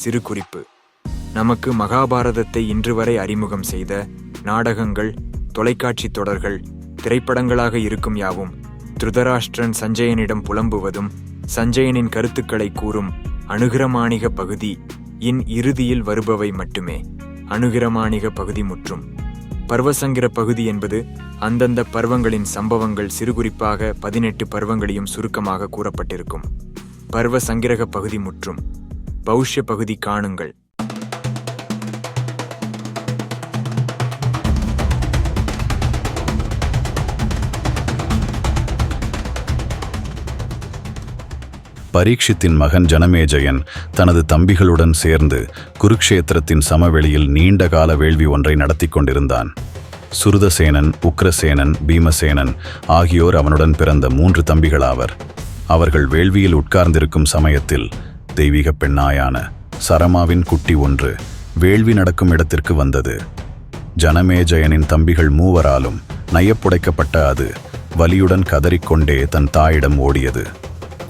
சிறு குறிப்பு: நமக்கு மகாபாரதத்தை இன்று வரை அறிமுகம் செய்த நாடகங்கள், தொலைக்காட்சி தொடர்கள், திரைப்படங்களாக இருக்கும் யாவும் திருதராஷ்டிரன் சஞ்சயனிடம் புலம்புவதும் சஞ்சயனின் கருத்துக்களை கூறும் அனுகிரமாணிக பகுதி இன் இறுதியில் வருபவை மட்டுமே. அனுகிரமாணிக பகுதி முற்றும். பர்வசங்கிர பகுதி என்பது அந்தந்த பர்வங்களின் சம்பவங்கள் சிறுகுறிப்பாக 18 பர்வங்களையும் சுருக்கமாக கூறப்பட்டிருக்கும். பர்வ சங்கிரக பகுதி முற்றும். பௌஷ்ய பகுதி காணுங்கள். பரீட்சித்தின் மகன் ஜனமேஜயன் தனது தம்பிகளுடன் சேர்ந்து குருக்ஷேத்திரத்தின் சமவெளியில் நீண்டகால வேள்வி ஒன்றை நடத்தி கொண்டிருந்தான். சுருதசேனன், உக்ரசேனன், பீமசேனன் ஆகியோர் அவனுடன் பிறந்த 3 தம்பிகளாவர். அவர்கள் வேள்வியில் உட்கார்ந்திருக்கும் சமயத்தில் தெய்வீக பெண்ணாயான சரமாவின் குட்டி ஒன்று வேள்வி நடக்கும் இடத்திற்கு வந்தது. ஜனமேஜயனின் தம்பிகள் 3வராலும் நையப்புடைக்கப்பட்ட அது வலியுடன் கதறிக்கொண்டே தன் தாயிடம் ஓடியது.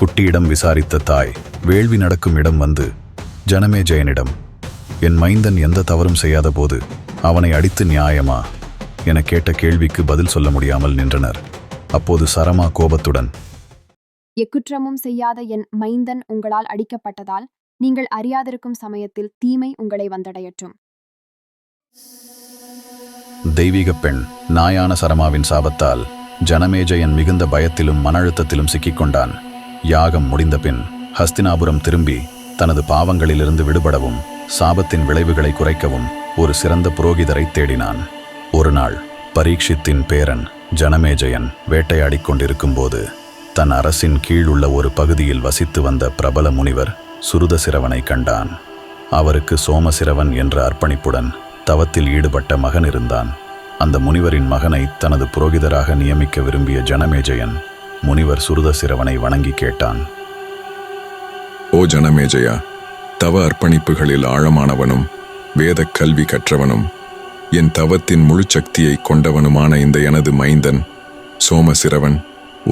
குட்டியிடம் விசாரித்த தாய் வேள்வி நடக்கும் இடம் வந்து ஜனமேஜயனிடம், என் மைந்தன் எந்த தவறும் செய்யாத போது அவனை அடித்து நியாயமா என கேட்ட கேள்விக்கு பதில் சொல்ல முடியாமல் நின்றனர். அப்போது சரமா கோபத்துடன், எக்குற்றமும் செய்யாத என் மைந்தன் உங்களால் அடிக்கப்பட்டதால் நீங்கள் அறியாதிருக்கும் சமயத்தில் தீமை உங்களை வந்தடையற்றும். தெய்வீக பெண் நாயான சரமாவின் சாபத்தால் ஜனமேஜயன் மிகுந்த பயத்திலும் மன அழுத்தத்திலும் சிக்கிக்கொண்டான். யாகம் முடிந்தபின் ஹஸ்தினாபுரம் திரும்பி தனது பாவங்களிலிருந்து விடுபடவும் சாபத்தின் விளைவுகளை குறைக்கவும் ஒரு சிறந்த புரோகிதரை தேடினான். ஒரு நாள் பரீட்சித்தின் பேரன் ஜனமேஜயன் வேட்டையாடிக் கொண்டிருக்கும்போது தன் அரசின் கீழ் உள்ள ஒரு பகுதியில் வசித்து வந்த பிரபல முனிவர் சுருதசிரவனை கண்டான். அவருக்கு சோமசிரவன் என்ற அர்ப்பணிப்புடன் தவத்தில் ஈடுபட்ட மகன் இருந்தான். அந்த முனிவரின் மகனை தனது புரோகிதராக நியமிக்க விரும்பிய ஜனமேஜயன் முனிவர் சுருதசிரவனை வணங்கி கேட்டான். ஓ ஜனமேஜயா, தவ அர்ப்பணிப்புகளில் ஆழமானவனும் வேத கல்வி கற்றவனும் என் தவத்தின் முழு சக்தியை கொண்டவனுமான இந்த எனது மைந்தன் சோமசிரவன்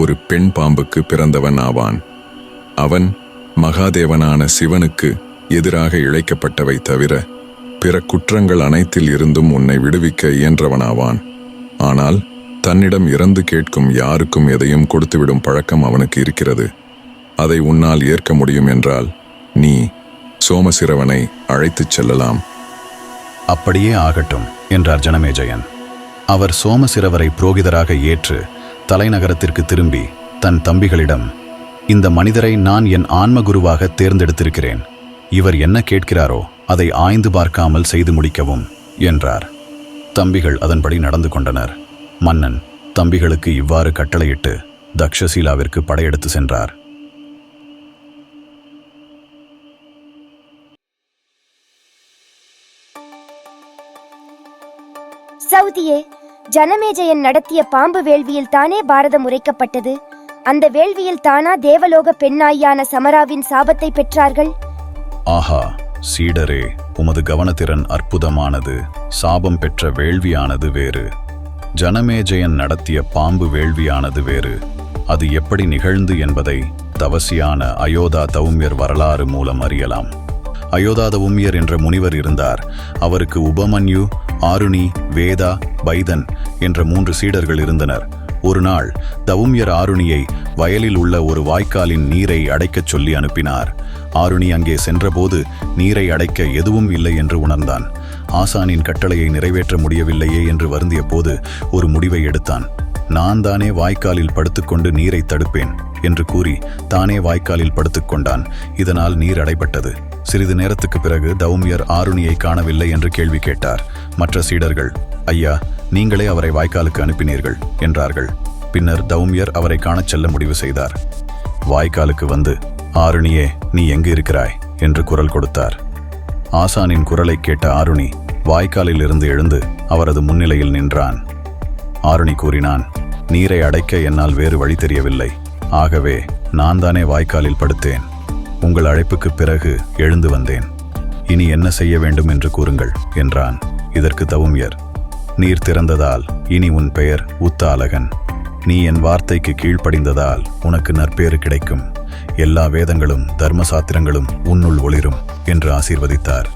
ஒரு பெண் பாம்புக்கு பிறந்தவன் ஆவான். அவன் மகாதேவனான சிவனுக்கு எதிராக இழைக்கப்பட்டவை தவிர பிற குற்றங்கள் அனைத்தில் இருந்தும் உன்னை விடுவிக்க இயன்றவனாவான். ஆனால் தன்னிடம் இறந்து கேட்கும் யாருக்கும் எதையும் கொடுத்துவிடும் பழக்கம் அவனுக்கு இருக்கிறது. அதை உன்னால் ஏற்க முடியும் என்றால் நீ சோமசிரவனை அழைத்துச் செல்லலாம். அப்படியே ஆகட்டும் என்றார் ஜனமேஜயன். அவர் சோமசிரவரை புரோகிதராக ஏற்று தலைநகரத்திற்கு திரும்பி தன் தம்பிகளிடம், இந்த மனிதரை நான் என் ஆன்மகுருவாக தேர்ந்தெடுத்திருக்கிறேன். இவர் என்ன கேட்கிறாரோ அதை ஆய்ந்து பார்க்காமல் செய்து முடிக்கவும் என்றார். தம்பிகள் அதன்படி நடந்து கொண்டனர். மன்னன் தம்பிகளுக்கு இவ்வாறு கட்டளையிட்டு தக்ஷசீலாவிற்கு படையெடுத்து சென்றார். சௌதியே, ஜனமேஜயன் நடத்திய பாம்பு வேள்வியில் தானே பாரதம் உரைக்கப்பட்டது. அந்த வேள்வியில் தானா தேவலோக பெண்ணாயான சமராவின் சாபத்தை பெற்றார்கள்? ஆஹா சீடரே, உமது கவனத்திறன் அற்புதமானது. சாபம் பெற்ற வேள்வியானது வேறு, ஜனமேஜயன் நடத்திய பாம்பு வேள்வியானது வேறு. அது எப்படி நிகழ்ந்து என்பதை தவசியான அயோதா தவும்யர் வரலாறு மூலம் அறியலாம். அயோதா தவும்யர் என்ற முனிவர் இருந்தார். அவருக்கு உபமன்யு, ஆருணி, வேதா, பைதன் என்ற 3 சீடர்கள் இருந்தனர். ஒரு நாள் தவும்யர் ஆருணியை வயலில் உள்ள ஒரு வாய்க்காலின் நீரை அடைக்கச் சொல்லி அனுப்பினார். ஆருணி அங்கே சென்றபோது நீரை அடைக்க எதுவும் இல்லை என்று உணர்ந்தான். ஆசானின் கட்டளையை நிறைவேற்ற முடியவில்லையே என்று வருந்திய போது ஒரு முடிவை எடுத்தான். நான் தானே வாய்க்காலில் படுத்துக்கொண்டு நீரை தடுப்பேன் என்று கூறி தானே வாய்க்காலில் படுத்துக்கொண்டான். இதனால் நீர் அடைபட்டது. சிறிது நேரத்துக்கு பிறகு தவும்யர் ஆருணியை காணவில்லை என்று கேள்வி கேட்டார். மற்ற சீடர்கள், ஐயா, நீங்களே அவரை வாய்க்காலுக்கு அனுப்பினீர்கள் என்றார்கள். பின்னர் தவும்யர் அவரை காணச் செல்ல முடிவு செய்தார். வாய்க்காலுக்கு வந்து, ஆருணியே, நீ எங்கு இருக்கிறாய் என்று குரல் கொடுத்தார். ஆசானின் குரலை கேட்ட ஆருணி வாய்க்காலில் இருந்து எழுந்து அவரது முன்னிலையில் நின்றான். ஆருணி கூறினான், நீரை அடைக்க என்னால் வேறு வழி தெரியவில்லை. ஆகவே நான் தானே வாய்க்காலில் படுத்தேன். உங்கள் அழைப்புக்கு பிறகு எழுந்து வந்தேன். இனி என்ன செய்ய வேண்டும் என்று கூறுங்கள் என்றான். இதற்கு தவும்யர், நீர் திறந்ததால் இனி உன் பெயர் உத்தாலகன். நீ என் வார்த்தைக்கு கீழ்ப்படிந்ததால் உனக்கு நற்பேறு கிடைக்கும். எல்லா வேதங்களும் தர்மசாத்திரங்களும் உன்னுள் ஒளிரும் என்று ஆசீர்வதித்தார்.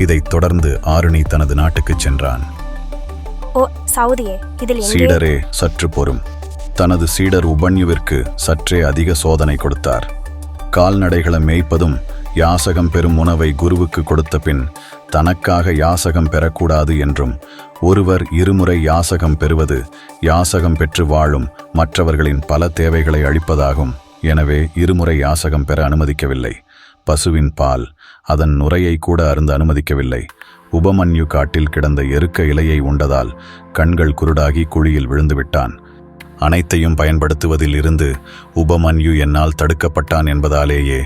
இதைத் தொடர்ந்து ஆருணி தனது நாட்டுக்குச் சென்றான். ஓ சவுதியே, இதில் எங்கே? சீடரே, சற்று பொறும். தனது சீடர் உபன்யுவிற்கு சற்றே அதிக சோதனை கொடுத்தார். கால்நடைகளை மேய்ப்பதும் யாசகம் பெறும் உணவை குருவுக்கு கொடுத்த பின் தனக்காக யாசகம் பெறக்கூடாது என்றும், ஒருவர் இருமுறை யாசகம் பெறுவது யாசகம் பெற்று வாழும் மற்றவர்களின் பல தேவைகளை அளிப்பதாகும். எனவே இருமுறை யாசகம் பெற அனுமதிக்கவில்லை. பசுவின் பால், அதன் நுரையை கூட அருந்த அனுமதிக்கவில்லை. உபமன்யு காட்டில் கிடந்த எருக்க இலையை உண்டதால் கண்கள் குருடாகி குழியில் விழுந்துவிட்டான். அனைத்தையும் பயன்படுத்துவதில் இருந்து உபமன்யு என்னால் தடுக்கப்பட்டான் என்பதாலேயே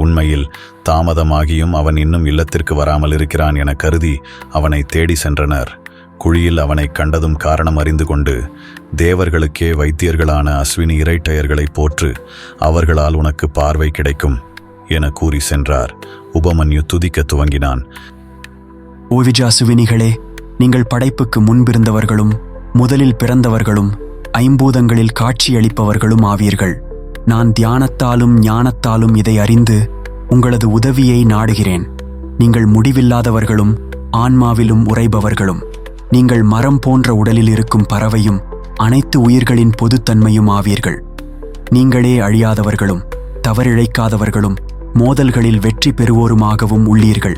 உண்மையில் தாமதமாகியும் அவன் இன்னும் இல்லத்திற்கு வராமல் இருக்கிறான் என கருதி அவனை தேடி சென்றனர். குழியில் அவனை கண்டதும் காரணம் அறிந்து கொண்டு, தேவர்களுக்கே வைத்தியர்களான அஸ்வினி இரட்டையர்களை போற்று, அவர்களால் உனக்கு பார்வை கிடைக்கும் என கூறி சென்றார். உபமன்யு துதிக்க துவங்கினான். ஓவிஜாசுவினிகளே, நீங்கள் படைப்புக்கு முன்பிருந்தவர்களும் முதலில் பிறந்தவர்களும் ஐம்பூதங்களில் காட்சியளிப்பவர்களும் ஆவீர்கள். நான் தியானத்தாலும் ஞானத்தாலும் இதை அறிந்து உங்களது உதவியை நாடுகிறேன். நீங்கள் முடிவில்லாதவர்களும் ஆன்மாவிலும் உறைபவர்களும், நீங்கள் மரம் போன்ற உடலில் இருக்கும் பறவையும் அனைத்து உயிர்களின் பொதுத்தன்மையும் ஆவீர்கள். நீங்களே அழியாதவர்களும் தவறிழைக்காதவர்களும் மோதல்களில் வெற்றி பெறுவோருமாகவும் உள்ளீர்கள்.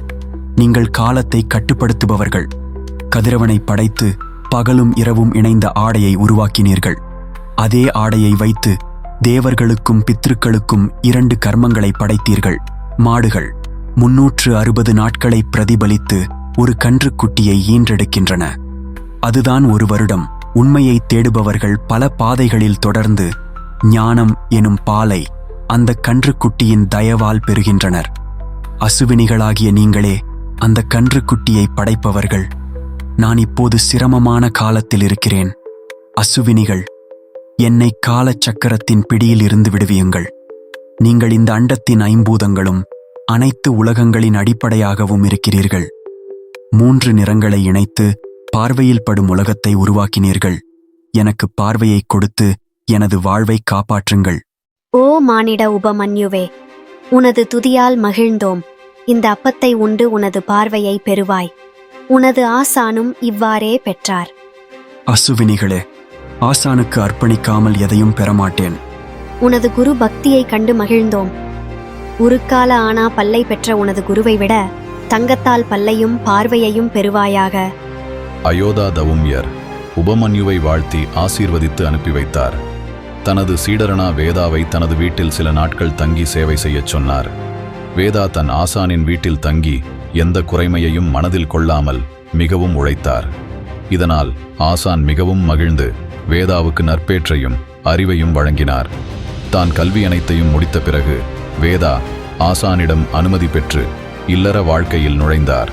நீங்கள் காலத்தை கட்டுப்படுத்துபவர்கள். கதிரவனை படைத்து பகலும் இரவும் இணைந்த ஆடையை உருவாக்கினீர்கள். அதே ஆடையை வைத்து தேவர்களுக்கும் பித்ருக்களுக்கும் 2 கர்மங்களை படைத்தீர்கள். மாடுகள் 360 நாட்களை பிரதிபலித்து ஒரு கன்றுக்குட்டியை ஈன்றெடுக்கின்றன. அதுதான் ஒரு வருடம். உண்மையை தேடுபவர்கள் பல பாதைகளில் தொடர்ந்து ஞானம் எனும் பாலை அந்த கன்றுக்குட்டியின் தயவால் பெறுகின்றனர். அசுவினிகளாகிய நீங்களே அந்த கன்றுக்குட்டியை படைப்பவர்கள். நான் இப்போது சிரமமான காலத்தில் இருக்கிறேன். அசுவினிகள், என்னை காலச்சக்கரத்தின் பிடியில் இருந்து விடுவியுங்கள். நீங்கள் இந்த அண்டத்தின் ஐம்பூதங்களும் அனைத்து உலகங்களின் அடிப்படையாகவும் இருக்கிறீர்கள். 3 நிறங்களை இணைத்து பார்வையில் படும் உலகத்தை உருவாக்கினீர்கள். எனக்கு பார்வையை கொடுத்து எனது வாழ்வை காப்பாற்றுங்கள். ஓ மானிட உபமன்யுவே, உனது துதியால் மகிழ்ந்தோம். இந்த அப்பத்தை உண்டு உனது பார்வையை பெறுவாய். உனது ஆசானும் இவ்வாறே பெற்றார். அசுவினிகளே, ஆசானுக்கு அர்ப்பணிக்காமல் எதையும் பெறமாட்டேன். உனது குரு பக்தியை கண்டு மகிழ்ந்தோம். உருக்கால ஆனா பல்லை பெற்ற உனது குருவை விட தங்கத்தால் பல்லையும் பார்வையையும் பெறுவாயாக. அயோதா தவும்யர் உபமன்யுவை வாழ்த்தி ஆசீர்வதித்து அனுப்பி வைத்தார். தனது சீடரனா வேதாவை தனது வீட்டில் சில நாட்கள் தங்கி சேவை செய்யச் சொன்னார். வேதா தன் ஆசானின் வீட்டில் தங்கி எந்த குறைமையையும் மனதில் கொள்ளாமல் மிகவும் உழைத்தார். இதனால் ஆசான் மிகவும் மகிழ்ந்து வேதாவுக்கு நற்பேற்றையும் அறிவையும் வழங்கினார். தான் கல்வி அனைத்தையும் முடித்த பிறகு வேதா ஆசானிடம் அனுமதி பெற்று இல்லற வாழ்க்கையில் நுழைந்தார்.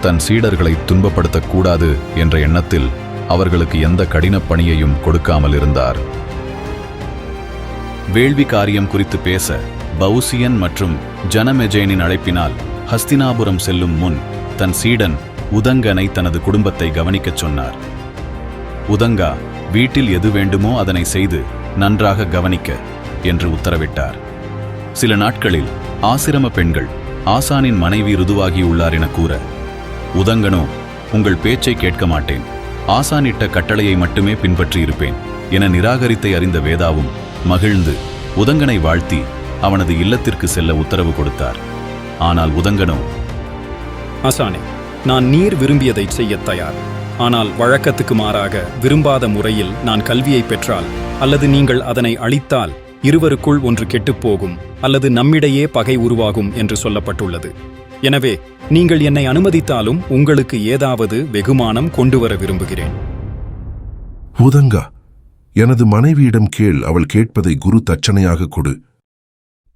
தன் சீடர்களை துன்பப்படுத்தக்கூடாது என்ற எண்ணத்தில் அவர்களுக்கு எந்த கடினப் பணியையும் கொடுக்காமல் இருந்தார். வேள்வி காரியம் குறித்து பேச பௌசியன் மற்றும் ஜனமெஜேனின் அழைப்பினால் ஹஸ்தினாபுரம் செல்லும் முன் தன் சீடன் உதங்கனை தனது குடும்பத்தை கவனிக்கச் சொன்னார். உதங்கா, வீட்டில் எது வேண்டுமோ அதனை செய்து நன்றாக கவனிக்க என்று உத்தரவிட்டார். சில நாட்களில் ஆசிரம பெண்கள் ஆசானின் மனைவி ருதுவாகியுள்ளார் என கூற, உதங்கனோ, உங்கள் பேச்சை கேட்க மாட்டேன், ஆசானிட்ட கட்டளையை மட்டுமே பின்பற்றியிருப்பேன் என நிராகரித்தை அறிந்த வேதாவும் மகிழ்ந்து உதங்கனை வாழ்த்தி அவனது இல்லத்திற்கு செல்ல உத்தரவு கொடுத்தார். ஆனால் உதங்கனோ, ஆசானே, நான் நீர் விரும்பியதை செய்ய தயார். ஆனால் வழக்கத்துக்கு மாறாக விரும்பாத முறையில் நான் கல்வியை பெற்றால் அல்லது நீங்கள் அதனை அளித்தால் இருவருக்குள் ஒன்று கெட்டுப்போகும் அல்லது நம்மிடையே பகை உருவாகும் என்று சொல்லப்பட்டுள்ளது. எனவே நீங்கள் என்னை அனுமதித்தாலும் உங்களுக்கு ஏதாவது வெகுமானம் கொண்டுவர விரும்புகிறேன். உதங்கா, எனது மனைவியிடம் கேள், அவள் கேட்பதை குரு தட்சணையாக கொடு.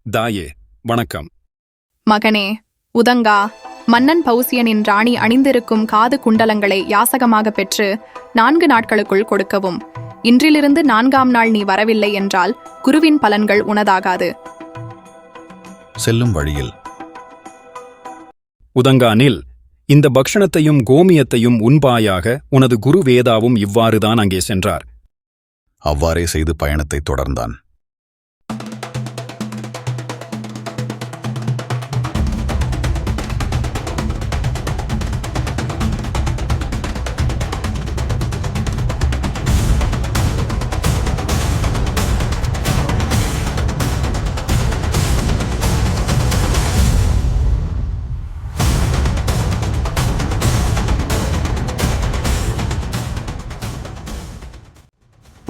தாயே, வணக்கம். மகனே உதங்கா, மன்னன் பௌசியனின் ராணி அணிந்திருக்கும் காது குண்டலங்களை யாசகமாக பெற்று 4 நாட்களுக்குள் கொடுக்கவும். இன்றிலிருந்து 4ஆம் நாள் நீ வரவில்லை என்றால் குருவின் பலன்கள் உனதாகாது. செல்லும் வழியில் உதங்கானில், இந்த பக்ஷணத்தையும் கோமியத்தையும் உண்பாயாக. உனது குரு வேதாவும் இவ்வாறுதான் அங்கே சென்றார். அவ்வாறே செய்து பயணத்தை தொடர்ந்தான்.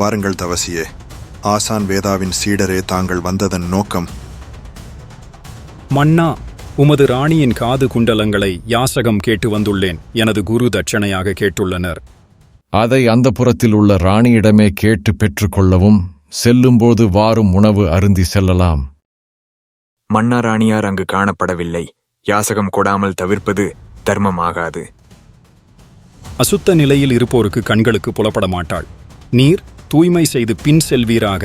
வாருங்கள் தவசியே, ஆசான் வேதாவின் சீடரே தாங்கள் வந்ததன் நோக்கம். மன்னா, உமது ராணியின் காது குண்டலங்களை யாசகம் கேட்டு வந்துள்ளேன். எனது குரு தட்சணையாக கேட்டுள்ளனர். அதை அந்த புறத்தில் உள்ள ராணியிடமே கேட்டு பெற்றுக்கொள்ளவும், செல்லும்போது வாரும் உணவு அருந்தி செல்லலாம். மன்னா ராணியார் அங்கு காணப்படவில்லை. யாசகம் கொடாமல் தவிர்ப்பது தர்மமாகாது. அசுத்த நிலையில் இருப்போருக்கு கண்களுக்கு புலப்பட மாட்டாள். நீர் தூய்மை செய்து பின் செல்வீராக.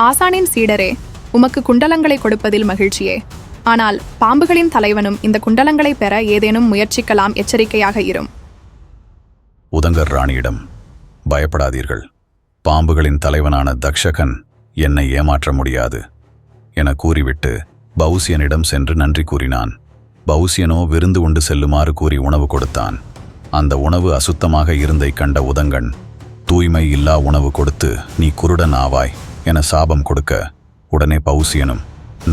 ஆசானின் சீடரே, உமக்கு குண்டலங்களை கொடுப்பதில் மகிழ்ச்சியே. ஆனால் பாம்புகளின் தலைவனும் இந்த குண்டலங்களை பெற ஏதேனும் முயற்சிக்கலாம். எச்சரிக்கையாக இரும். உதங்கர் ராணியிடம், பயப்படாதீர்கள். பாம்புகளின் தலைவனான தக்ஷகன் என்னை ஏமாற்ற முடியாது என கூறிவிட்டு பௌசியனிடம் சென்று நன்றி கூறினான். பௌசியனோ விருந்து உண்டு செல்லுமாறு கூறி உணவு கொடுத்தான். அந்த உணவு அசுத்தமாக இருந்தை கண்ட உதங்கன், தூய்மை இல்லா உணவு கொடுத்து நீ குருடன் ஆவாய் என சாபம் கொடுக்க, உடனே பௌசியனும்,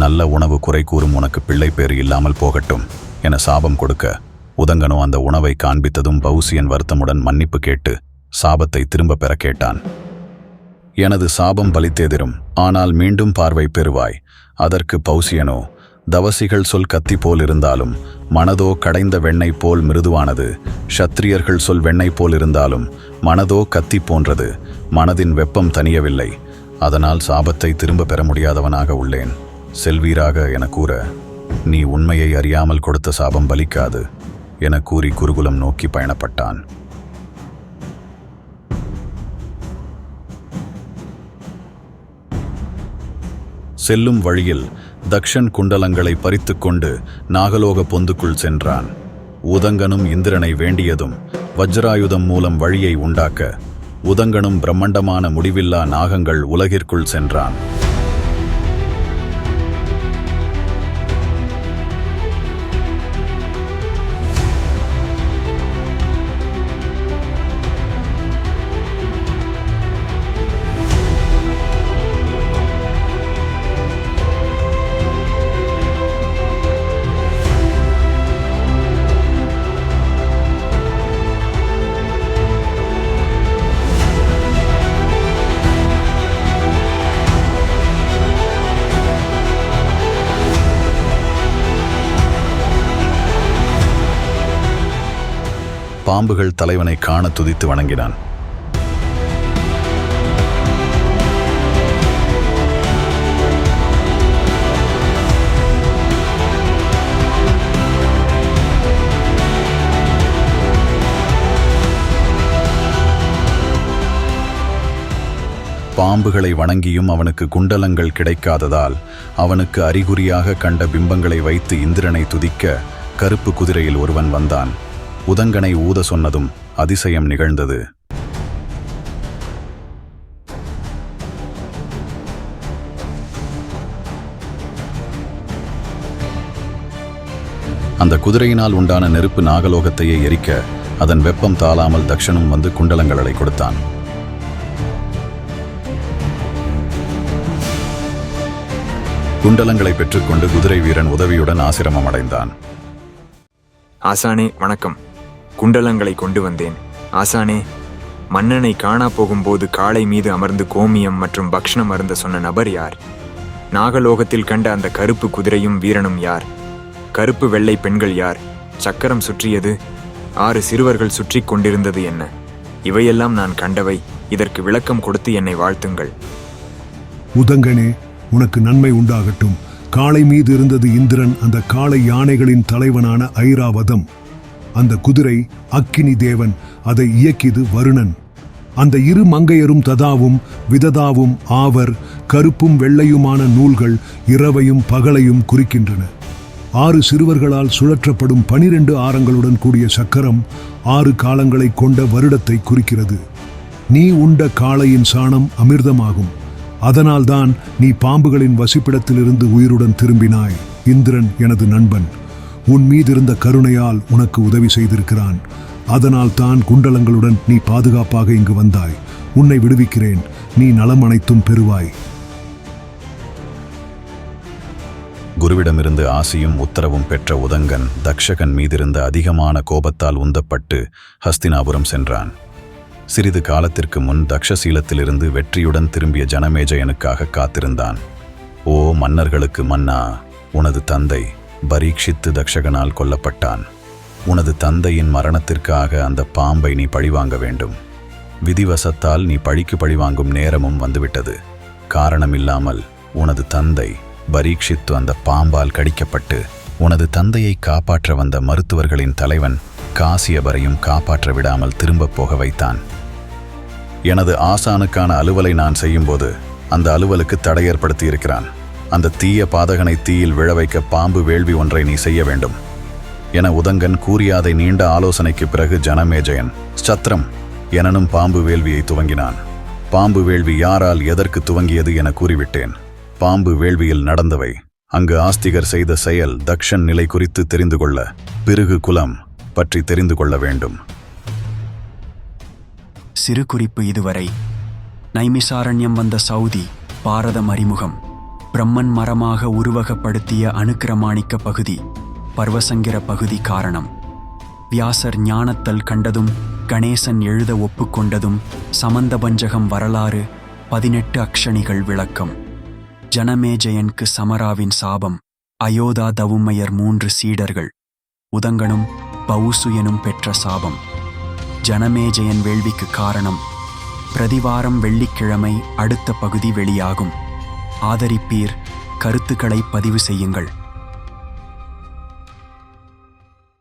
நல்ல உணவு குறை கூறும் உனக்கு பிள்ளை பேறு இல்லாமல் போகட்டும் என சாபம் கொடுக்க, உதங்கனோ அந்த உணவை காண்பித்ததும் பௌசியன் வருத்தமுடன் மன்னிப்பு கேட்டு சாபத்தை திரும்ப பெற கேட்டான். எனது சாபம் பலித்தேதிரும், ஆனால் மீண்டும் பார்வை பெறுவாய். அதற்கு பௌசியனோ, தவசிகள் சொல் கத்தி போல் இருந்தாலும் மனதோ கடைந்த வெண்ணெய் போல் மிருதுவானது. ஷத்திரியர்கள் சொல் வெண்ணெய் போல் இருந்தாலும் மனதோ கத்தி போன்றது. மனதின் வெப்பம் தணியவில்லை. அதனால் சாபத்தை திரும்ப பெற முடியாதவனாக உள்ளேன். செல்வீராக என கூற, நீ உண்மையை அறியாமல் கொடுத்த சாபம் பலிக்காது என கூறி குருகுலம் நோக்கி பயணப்பட்டான். செல்லும் வழியில் தக்ஷன் குண்டலங்களை பறித்துக்கொண்டு நாகலோக பொந்துக்குள் சென்றான். உதங்கனும் இந்திரனை வேண்டியதும் வஜ்ராயுதம் மூலம் வழியை உண்டாக்க, உதங்கனும் பிரம்மாண்டமான முடிவில்லா நாகங்கள் உலகிற்குள் சென்றான். பாம்புகள் தலைவனை காண துதித்து வணங்கினான். பாம்புகளை வணங்கியும் அவனுக்கு குண்டலங்கள் கிடைக்காததால் அவனுக்கு அறிகுறியாக கண்ட பிம்பங்களை வைத்து இந்திரனை துதிக்க கருப்பு குதிரையில் ஒருவன் வந்தான். உதங்கனை ஊத சொன்னதும் அதிசயம் நிகழ்ந்தது. அந்த குதிரையினால் உண்டான நெருப்பு நாகலோகத்தையே எரிக்க, அதன் வெப்பம் தாளாமல் தக்ஷனும் வந்து குண்டலங்களை கொடுத்தான். குண்டலங்களை பெற்றுக்கொண்டு குதிரை வீரன் உதவியுடன் ஆசிரமம் அடைந்தான். ஆசானே வணக்கம். குண்டலங்களை கொண்டு வந்தேன். ஆசானே, மன்னனை காணா போகும்போது காளை மீது அமர்ந்து கோமியம் மற்றும் பக்ஷ்ணம் அருந்த சொன்ன நபர் யார்? நாகலோகத்தில் கண்ட அந்த கருப்பு குதிரையும் வீரனும் யார்? கருப்பு வெள்ளை பெண்கள் யார்? சக்கரம் சுற்றியது 6 சிறுவர்கள் சுற்றி கொண்டிருந்தது என்ன? இவையெல்லாம் நான் கண்டவை. இதற்கு விளக்கம் கொடுத்து என்னை வாழ்த்துங்கள். உதங்கனே, உனக்கு நன்மை உண்டாகட்டும். காளை மீது இருந்தது இந்திரன், அந்த காளை யானைகளின் தலைவனான ஐராவதம். அந்த குதிரை அக்கினி தேவன், அதை இயக்கியது வருணன். அந்த இரு மங்கையரும் ததாவும் விததாவும் ஆவர். கருப்பும் வெள்ளையுமான நூல்கள் இரவையும் பகலையும் குறிக்கின்றன. 6 சிறுவர்களால் சுழற்றப்படும் 12 ஆரங்களுடன் கூடிய சக்கரம் 6 காலங்களை கொண்ட வருடத்தை குறிக்கிறது. நீ உண்ட காளையின் சாணம் அமிர்தமாகும். அதனால்தான் நீ பாம்புகளின் வசிப்பிடத்திலிருந்து உயிருடன் திரும்பினாய். இந்திரன் எனது நண்பன். உன் மீதிருந்த கருணையால் உனக்கு உதவி செய்திருக்கிறான். அதனால் தான் குண்டலங்களுடன் நீ பாதுகாப்பாக இங்கு வந்தாய். உன்னை விடுவிக்கிறேன். நீ நலம் அனைத்தும் பெறுவாய். குருவிடமிருந்து ஆசியும் உத்தரவும் பெற்ற உதங்கன் தக்ஷகன் மீதிருந்த அதிகமான கோபத்தால் உந்தப்பட்டு ஹஸ்தினாபுரம் சென்றான். சிறிது காலத்திற்கு முன் தக்ஷசீலத்திலிருந்து வெற்றியுடன் திரும்பிய ஜனமேஜயனுக்காக காத்திருந்தான். ஓ மன்னர்களுக்கு மன்னா, உனது தந்தை பரீட்சித்து தக்ஷகனால் கொல்லப்பட்டான். உனது தந்தையின் மரணத்திற்காக அந்த பாம்பை நீ பழிவாங்க வேண்டும். விதிவசத்தால் நீ பழிக்கு பழிவாங்கும் நேரமும் வந்துவிட்டது. காரணமில்லாமல் உனது தந்தை பரீட்சித்து அந்த பாம்பால் கடிக்கப்பட்டு உனது தந்தையை காப்பாற்ற வந்த மருத்துவர்களின் தலைவன் காசியபரையும் காப்பாற்ற விடாமல் திரும்பப் போக வைத்தான். எனது ஆசானுக்கான அலுவலை நான் செய்யும்போது அந்த அலுவலுக்கு தடை ஏற்படுத்தியிருக்கிறான். அந்த தீய பாதகனை தீயில் விழ வைக்க பாம்பு வேள்வி ஒன்றை நீ செய்ய வேண்டும் என உதங்கன் கூறியாதை நீண்ட ஆலோசனைக்கு பிறகு ஜனமேஜயன் சத்திரம் எனனும் பாம்பு வேள்வியை துவங்கினான். பாம்பு வேள்வி யாரால் எதற்கு துவங்கியது என கூறிவிட்டேன். பாம்பு வேள்வியில் நடந்தவை, அங்கு ஆஸ்திகர் செய்த செயல், தக்ஷன் நிலை குறித்து தெரிந்து கொள்ள பிருகு குலம் பற்றி தெரிந்து கொள்ள வேண்டும். சிறு குறிப்பு. இதுவரை நைமிசாரண்யம் வந்த சவுதி பாரதம் அறிமுகம், பிரம்மன் மரமாக உருவகப்படுத்திய அனுக்கிரமாணிக்க பகுதி, பர்வசங்கிர பகுதி காரணம், வியாசர் ஞானத்தல் கண்டதும் கணேசன் எழுத ஒப்புக்கொண்டதும், சமந்தபஞ்சகம் வரலாறு, 18 அக்ஷணிகள் விளக்கம், ஜனமேஜயனுக்கு சமராவின் சாபம், அயோதா தவுமையர் 3 சீடர்கள், உதங்கனும் பவுசுயனும் பெற்ற சாபம், ஜனமேஜயன் வேள்விக்கு காரணம். பிரதிவாரம் வெள்ளிக்கிழமை அடுத்த பகுதி வெளியாகும். ஆதரிப்பீர். கருத்துக்களை பதிவு செய்யுங்கள்.